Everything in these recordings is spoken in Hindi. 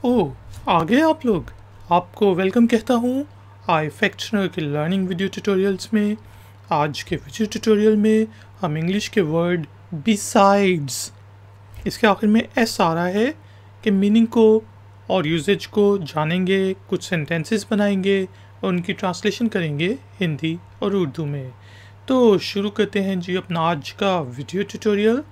ओह, आ गए आप लोग। आपको वेलकम कहता हूँ आई फैक्शनर के लर्निंग वीडियो ट्यूटोरियल्स में। आज के वीडियो ट्यूटोरियल में हम इंग्लिश के वर्ड बिसाइड्स, इसके आखिर में एस आ रहा है, के मीनिंग को और यूजेज को जानेंगे, कुछ सेंटेंसेस बनाएंगे और उनकी ट्रांसलेशन करेंगे हिंदी और उर्दू में। तो शुरू करते हैं जी अपना आज का वीडियो ट्यूटोरियल।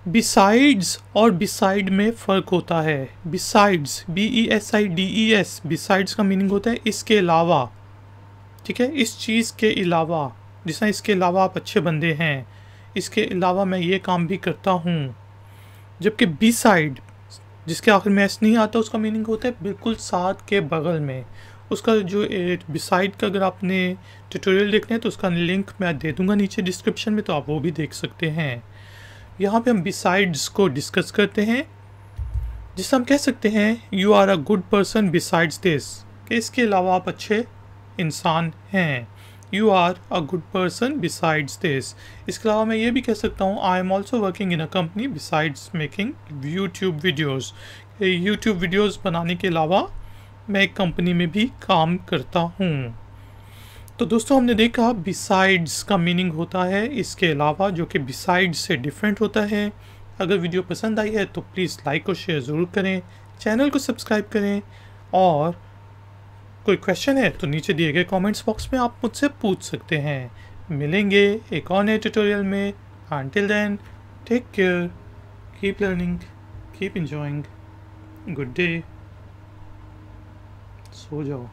बिसाइड्स और बिसाइड में फ़र्क होता है। बिसाइड्स, BESIDES, बिसाइड्स का मीनिंग होता है इसके अलावा, ठीक है, इस चीज़ के अलावा। जैसा इसके अलावा आप अच्छे बंदे हैं, इसके अलावा मैं ये काम भी करता हूँ। जबकि बिसाइड, जिसके आखिर में एस नहीं आता, उसका मीनिंग होता है बिल्कुल साथ के बगल में। उसका जो बिसाइड का अगर आपने ट्यूटोरियल देखना है तो उसका लिंक मैं दे दूँगा नीचे डिस्क्रिप्शन में, तो आप वो भी देख सकते हैं। यहाँ पे हम बिसाइड्स को डिस्कस करते हैं, जिससे हम कह सकते हैं you are a good person besides this, कि इसके अलावा आप अच्छे इंसान हैं। You are a good person besides this. इसके अलावा मैं ये भी कह सकता हूँ I am also working in a company besides making YouTube videos. YouTube videos बनाने के अलावा मैं एक कंपनी में भी काम करता हूँ। तो दोस्तों, हमने देखा बिसाइड्स का मीनिंग होता है इसके अलावा, जो कि बिसाइड्स से डिफरेंट होता है। अगर वीडियो पसंद आई है तो प्लीज़ लाइक और शेयर ज़रूर करें, चैनल को सब्सक्राइब करें, और कोई क्वेश्चन है तो नीचे दिए गए कमेंट्स बॉक्स में आप मुझसे पूछ सकते हैं। मिलेंगे एक और नए ट्यूटोरियल में। Until then, take care, keep learning, keep enjoying, good day, सो जाओ।